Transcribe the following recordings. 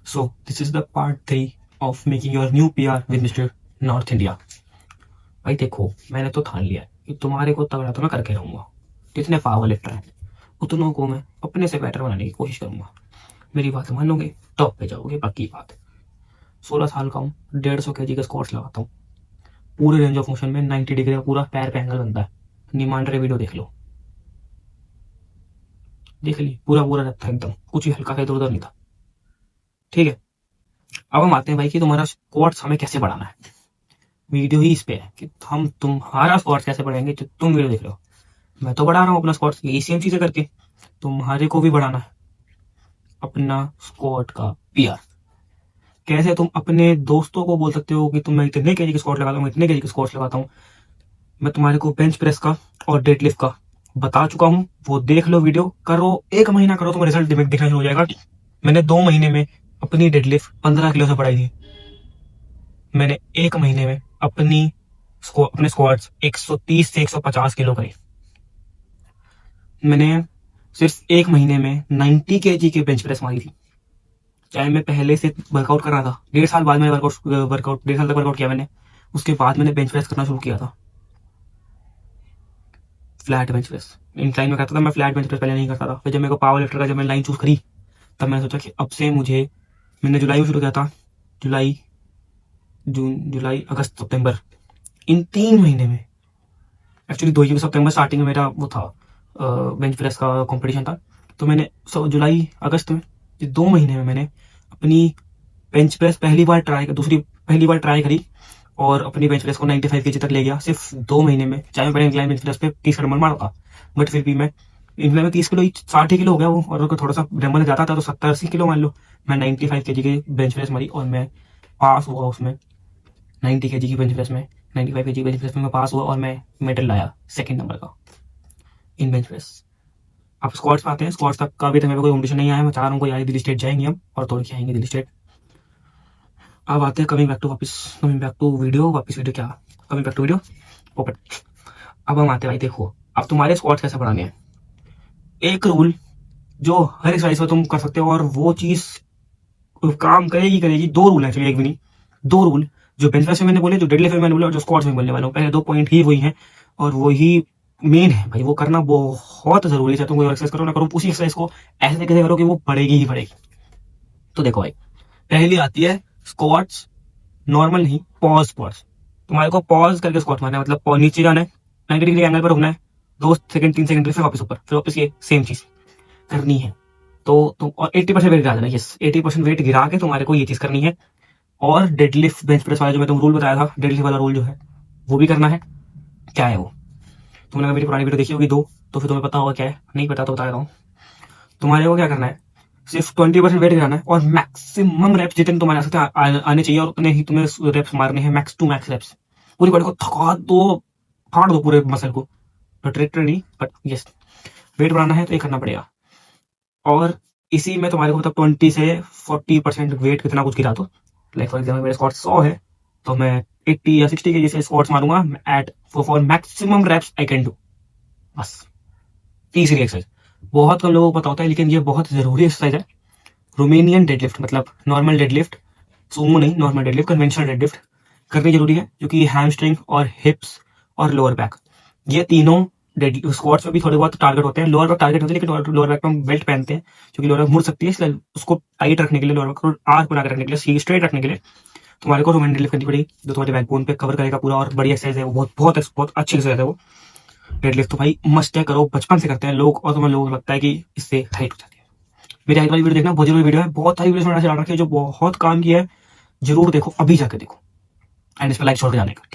So this is the part 3 of making your new PR with Mr. North India. भाई देखो, मैंने तो ठान लिया है कि तुम्हारे को तगड़ा तो मैं करके रहूंगा। जितने पावर लिफ्टर हैं उतनों को मैं अपने से बेटर बनाने की कोशिश करूंगा। मेरी बात मानोगे, टॉप पे जाओगे। बाकी बात, 16 साल का हूँ, 150 kg का स्क्वाट्स लगाता हूँ। पूरे रेंज ऑफ मोशन में 90 डिग्री का पूरा पैर पे एंगल बनता है। निमांड्रे वीडियो देख लो, देख ली, पूरा पूरा रहता है एकदम, कुछ भी हल्का सा इधर उधर नहीं था। ठीक है, अब हम आते हैं भाई कि तुम्हारा स्क्वाट्स हमें कैसे बढ़ाना है। वीडियो ही इस पे है कि हम तुम्हारा स्क्वाट्स कैसे बढ़ाएंगे जो तुम वीडियो देख रहे हो। मैं तो बढ़ा रहा हूँ अपना स्क्वाट्स, यही सेम चीजें करके तुम्हारे को भी बढ़ाना है अपना स्क्वाट का पीआर। कैसे तुम अपने दोस्तों को बोल सकते हो कि तुम मैं इतने केजी की स्क्वाट लगाता हूँ, इतने केजी की स्क्वाट्स लगाता हूँ। मैं तुम्हारे को बेंच प्रेस का और डेडलिफ्ट का बता चुका हूँ, वो देख लो वीडियो, करो 1 महीना करो, तुम रिजल्ट दिखना शुरू हो जाएगा। मैंने 2 महीने में अपनी डेडलिफ्ट 15 किलो से बढ़ाई थी। मैंने 1 महीने में अपने स्क्वाट्स 130 से 150 किलो करे। मैंने सिर्फ 1 महीने में 90 kg के बेंच प्रेस मारी थी। चाहे मैं पहले से वर्कआउट कर रहा था, 1.5 साल बाद मैंने 1.5 साल तक वर्कआउट किया मैंने। उसके बाद मैंने बेंच प्रेस करना शुरू किया था, फ्लैट बेंच प्रेस। इंक्लाइन में करता था मैं, फ्लैट बेंच प्रेस पहले नहीं करता था। फिर जब मेरे को पावर लिफ्टर का जब मैं लाइन चूज करी, तब मैंने सोचा कि अब से मैंने जुलाई में शुरू किया था। जुलाई, जून, जुलाई, अगस्त, सितंबर, इन 3 महीने में, एक्चुअली 2 सितंबर स्टार्टिंग में मेरा वो था, बेंच प्रेस का कंपटीशन था। तो मैंने जुलाई अगस्त में, 2 महीने में मैंने अपनी बेंच प्रेस पहली बार ट्राई करी और अपनी बेंच प्रेस को 95 kg तक ले गया सिर्फ 2 महीने में। चाहे मैं पहले इंक्लाइन बेंच प्रेस पे 30 डंबल मारा था, बट फिर भी मैं इंक्लाइन में 30 किलो, 60 किलो हो गया वो, और अगर थोड़ा सा डंबल जाता था तो 70-80 किलो मान लो। मैं 95 kg की बेंच प्रेस मारी और मैं पास हुआ उसमें। 90 kg की बेंच प्रेस में, 95 kg बेंच प्रेस में मैं पास हुआ और मैं मेडल लाया 2nd नंबर का इन बेंच प्रेस। अब स्क्वाट्स पे आते हैं। स्क्वाट्स तक का अभी तक मेरे को कोई कॉम्पिटिशन नहीं आया। मैं चाह रहा हूँ कोई आए, दिल्ली स्टेट जाएंगे हम और तोड़ के आएंगे दिल्ली स्टेट। अब आते हैं कमिंग बैक टू वीडियो क्या, कमिंग बैक टू वीडियो पोपट। अब हम आते हैं भाई, देखो अब तुम्हारे स्क्वाट्स कैसे बढ़ाने हैं। एक रूल जो हर एक्सरसाइज में तुम कर सकते हो और वो चीज काम करेगी। 2 रूल है एक्चुअली, एक भी नहीं, 2 रूल जो बेंच प्रेस में मैंने बोले, जो डेडलिफ्ट में मैंने बोले और जो स्क्वाट्स में बोलने वाला हूँ। पहले 2 पॉइंट ही वही हैं और वही मेन है भाई, वो करना बहुत जरूरी है। चाहे तुम कोई एक्सरसाइज करो ना करो, उसी एक्सरसाइज को ऐसे तरीके से करो कि वो बढ़ेगी ही बढ़ेगी। तो देखो भाई, पहली आती है स्क्वाट्स, नॉर्मल नहीं, पॉज स्क्वाट्स। तुम्हारे को पॉज करके स्क्वाट मारना है, मतलब नीचे जाना है, 90 डिग्री एंगल पर रुकना है, 2 सेकंड 3 सेकंड, फिर वापस ऊपर, फिर वापस ये सेम चीज करनी है। तो तुम और 80% वेट गिरा देना। यस, 80% वेट गिरा के तुम्हारे को ये चीज करनी है। और डेडलिफ्ट बेंच प्रेस वाला जो मैं तुम रूल बताया था, डेडलिफ्ट वाला रूल जो है वो भी करना है। क्या है वो, तुमने मेरी पुरानी वीडियो देखी होगी 2, तो फिर तुम्हें पता होगा क्या है। नहीं पता तो बता रहा हूँ। तुम्हारे को क्या करना है, सिर्फ 20% वेट गिराना है और मैक्सिमम रेप्स जितने तुम्हारे सकते आने चाहिए और उतने ही तुम्हें रेप्स मारने हैं, मैक्स टू मैक्स रेप्स। पूरी बॉडी को थका दो, फाड़ दो पूरे मसल को, ट्रेक्टर नहीं, बट यस, वेट बढ़ाना है तो ये करना पड़ेगा। और इसी में तुम्हारे को मतलब 20 से 40% वेट कितना कुछ गिरा दो। लाइक फॉर एग्जाम्पल मेरे स्क्वाट 100 है तो मैं 80 या 60 kg से स्क्वाट्स मारूंगा eight for maximum reps I can do. बस तीसरी एक्सरसाइज बहुत कम लोगों को पता होता है, लेकिन ये बहुत जरूरी एक्सरसाइज है। रोमेनियन डेडलिफ्ट, मतलब नॉर्मल डेडलिफ्ट, सूमो नहीं, नॉर्मल डेडलिफ्ट, कन्वेंशनल डेडलिफ्ट करनी जरूरी है, क्योंकि हैमस्ट्रिंग और हिप्स और लोअर बैक, ये तीनों स्क्वाट्स में भी थोड़े बहुत टारगेट होते हैं। लोअर बैक टारगेट होते हैं, लेकिन लोअर बैक में हम बेल्ट पहनते हैं क्योंकि लोअर बैक मुड़ सकती है, इसलिए उसको टाइट रखने के लिए, लोअर बैक को आर्क बना के रखने के लिए, स्ट्रेट रखने के लिए तुम्हारे को रोमेनियन डेडलिफ्ट करनी पड़ेगी, जो तुम्हारे बैकबोन पे कवर करेगा पूरा। और बड़ी एक्सरसाइज है वो, बहुत अच्छी एक्सरसाइज है वो डेडलिफ्ट। तो भाई मस्ट है, करो, बचपन से करते हैं लोग और तुम्हें लोगों को लगता है कि इससे हाइट हो जाती है। मेरी हाइट वाली वीडियो देखना, बहुत जरूरी वीडियो है, बहुत सारी वीडियो मैंने चला रखी है जो बहुत काम किया है, जरूर देखो, अभी जाके देखो एंड इस पर लाइक छोड़ के जाने का।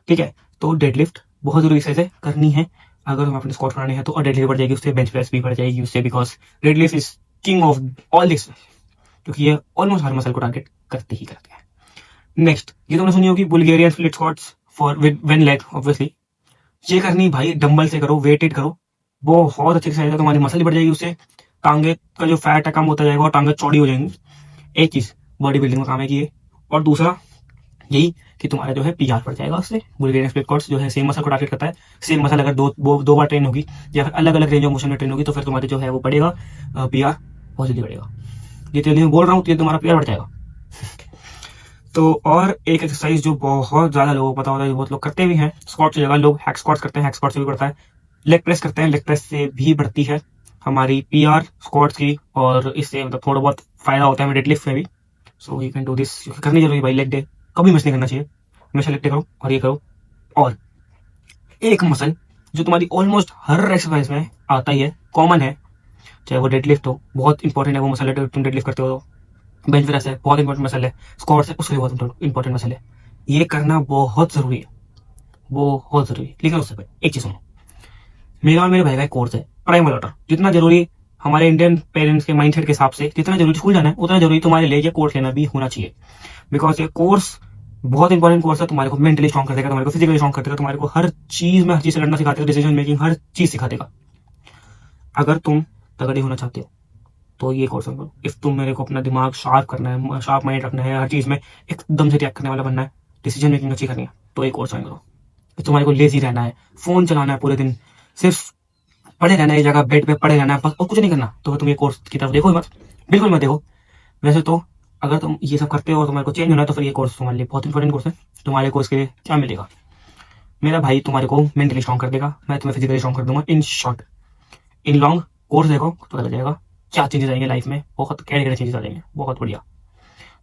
ठीक है, तो डेडलिफ्ट बहुत जरूरी एक्सरसाइज है, करनी है अगर तुम्हें अपने स्क्वाट बनाने हैं तो। और डेडलिफ्ट बढ़ जाएगी उससे, बेंच प्रेस भी बढ़ जाएगी उससे, because deadlift is king of all this, क्योंकि ये ऑलमोस्ट हर मसल को टारगेट करते हैं। नेक्स्ट, ये तुमने सुनी होगी Bulgarian split squats for win leg, obviously ये करनी भाई, डंबल से करो, वेटेड करो, बहुत अच्छी एक्सरसाइज है, तुम्हारी मसल ही बढ़ जाएगी उससे, टांगे का जो फैट है कम होता जाएगा और टांगे चौड़ी हो जाएंगी। एक चीज बॉडी बिल्डिंग में काम है कि ये, और दूसरा यही कि तुम्हारा जो है पीआर बढ़ जाएगा उससे। बुल्गारियन स्प्लिट स्क्वाट्स जो है सेम मसल को टारगेट करता है, सेम मसल अगर दो बार ट्रेन होगी या फिर अलग अलग रेंज ऑफ मोशन में ट्रेन होगी तो फिर तुम्हारी जो है वो बढ़ेगा, पीआर बहुत जल्दी बढ़ेगा। जितने दिन बोल रहा हूँ उतने तुम्हारा पीआर बढ़ जाएगा। तो और एक एक्सरसाइज जो बहुत ज्यादा लोगों को पता होता है, बहुत लोग करते भी हैं, स्क्वाट की जगह लोग हैक स्क्वाट्स करते हैं, हैक स्क्वाट से भी बढ़ता है। लेग प्रेस करते हैं, लेग प्रेस से भी बढ़ती है हमारी पीआर स्क्वाट्स की, और इससे मतलब थोड़ा बहुत फायदा होता है डेडलिफ्ट में भी। So you can do this, करनी जरूरी भाई। लेग डे कभी मिस नहीं करना चाहिए, हमेशा लेग डे करो और ये करो। और एक मसल जो तुम्हारी ऑलमोस्ट हर एक्सरसाइज में आता ही है, कॉमन है, चाहे वो डेडलिफ्ट हो, बहुत इंपॉर्टेंट है वो मसल है, तुम डेडलिफ्ट करते हो तो बेंच प्रेस है, बहुत इंपॉर्टेंट मसल है, स्क्वाट्स है, उसके लिए बहुत इंपॉर्टेंट मसल है। ये करना बहुत जरूरी है, बहुत जरूरी है। लेकिन उससे पहले एक चीज सुनो, मेरा और मेरे भाई का एक कोर्स है प्राइमल वाटर। जितना जरूरी हमारे इंडियन पेरेंट्स के माइंडसेट के हिसाब से जितना जरूरी स्कूल जाना है, उतना जरूरी तुम्हारे लिए ये कोर्स लेना भी होना चाहिए। बिकॉज ये कोर्स बहुत इंपॉर्टेंट कोर्स है, तुम्हारे को मेंटली स्ट्रॉन्ग कर देगा, तुम्हारे को फिजिकली स्ट्रॉन्ग कर देगा, तुम्हारे को हर चीज में हर चीज से लड़ना सिखा देगा, डिसीजन मेकिंग हर चीज सिखा देगा। अगर तुम तगड़े होना चाहते हो तो ये कोर्स करो। इफ तुम मेरे को अपना दिमाग शार्प करना है, शार्प माइंड रखना है, हर चीज में एकदम से रिएक्ट करने वाला बनना है, डिसीजन मेकिंग अच्छी करनी है, तो एक कोर्स ज्वाइन करो। if तुम्हारे को लेजी रहना है, फोन चलाना है पूरे दिन, सिर्फ पड़े रहना है एक जगह बेड पे पड़े रहना है बस, और कुछ नहीं करना, तो तुम ये कोर्स की तरफ देखो ही मत, बिल्कुल मत देखो। वैसे तो अगर तुम ये सब करते हो, तुम्हारे को चेंज होना है, तो फिर ये कोर्स तुम्हारे लिए बहुत इंपॉर्टेंट कोर्स है। तुम्हारे कोर्स के लिए क्या मिलेगा? मेरा भाई तुम्हारे को मेंटली स्ट्रॉन्ग कर देगा, मैं तुम्हें फिजिकली स्ट्रॉन्ग कर दूंगा। In short, in long course देखो तो पता जाएगा क्या चेंजेस आएंगे लाइफ में, बहुत कैरे चेंजेस आ जाएंगे, बहुत बढ़िया।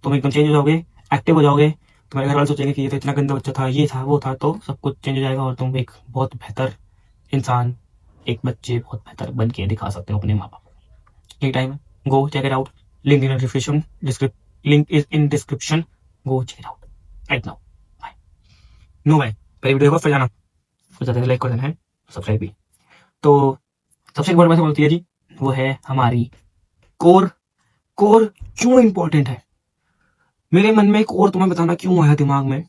तुम एकदम चेंज हो जाओगे, एक्टिव हो जाओगे, तुम्हारे घर वाले सोचेंगे कि ये तो इतना गंदा बच्चा था, ये था वो था, तो सब कुछ चेंज हो जाएगा और तुम एक बहुत बेहतर इंसान, एक बच्चे बहुत बेहतर बन के दिखा सकते हो अपने माँ बाप को। एक टाइम है, go check it out, link in description, link is in description, go check it out right now. Bye. No bye, पहले वीडियो को फिर जाना, फिर जाते लाइक कर देना है, सब्सक्राइब भी। तो सबसे बड़ी बात होती है जी, वो है हमारी कोर। कोर क्यों इंपॉर्टेंट है? मेरे मन में एक और तुम्हें बताना क्यों आया दिमाग में,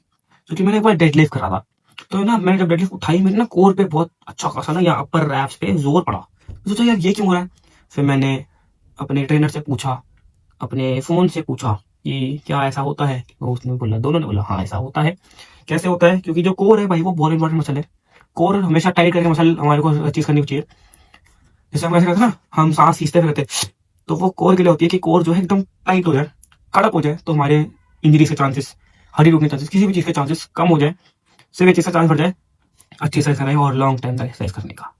क्योंकि मैंने एक बार डेडलिफ्ट करा था, तो ना मैंने जब डेडलिफ्ट उठाई, मेरे ना कोर पे बहुत अच्छा खासा ना, या अपर रैप्स पे जोर पड़ा। तो सोचा यार ये क्यों हो रहा है। फिर मैंने अपने ट्रेनर से पूछा, अपने फोन से पूछा कि क्या ऐसा होता है। तो उसने बोला, दोनों ने बोला हाँ ऐसा होता है। कैसे होता है? क्योंकि जो कोर है भाई वो बहुत इंपॉर्टेंट मसल है। कोर हमेशा टाइट करके मसल हमारे को चीज करनी चाहिए। जैसे हम ऐसे करते ना, हम सांस खींचते रहते, तो वो कोर के लिए होती है कि कोर जो है एकदम टाइट हो जाए, कड़क हो जाए, तो हमारे इंजरी के चांसेस, हड्डी टूटने के चांसेस, किसी भी चीज के चांसेस कम हो जाए, सिर्फ एक चीज का चांस बढ़ जाए, अच्छी एक्सरसाइज करने और लॉन्ग टाइम तक एक्सरसाइज करने का।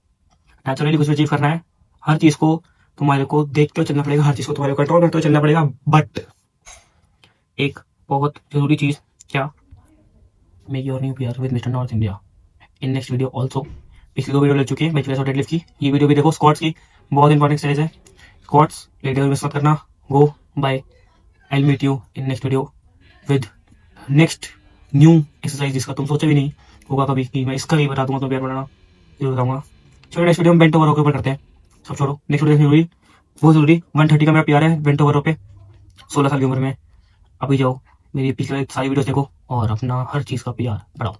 नेचुरली कुछ अचीव करना है, हर चीज को तुम्हारे को देखते हुए चलना पड़ेगा, हर चीज को तुम्हारे कंट्रोल करते हुए चलना पड़ेगा। बट एक बहुत जरूरी चीज, क्या? Make your new PR with mister north India in next video also. पिछली 2 वीडियो लग चुकी है, बेंच प्रेस और डेडलिफ्ट की, ये वीडियो भी देखो। स्क्वाट्स की बहुत इंपॉर्टेंट एक्सरसाइज है, स्क्वाट्स लेग डे मिस मत करना। Go bye, I will meet you in next video with next new exercise, जिसका तुम सोचे भी नहीं होगा कभी कि मैं इसका भी बता दूंगा, तो प्यार बनाना जरूर बताऊंगा। चलो नेक्स्ट वीडियो में बेंट ओवर रो के ऊपर करते हैं, सब छोड़ो, नेक्स्ट वीडियो जरूरी, बहुत जरूरी। 130 का मेरा प्यार है बेंट ओवर रो पे, 16 साल की उम्र में। अभी जाओ मेरी पिछले सारी वीडियो देखो और अपना हर चीज का प्यार बढ़ाओ।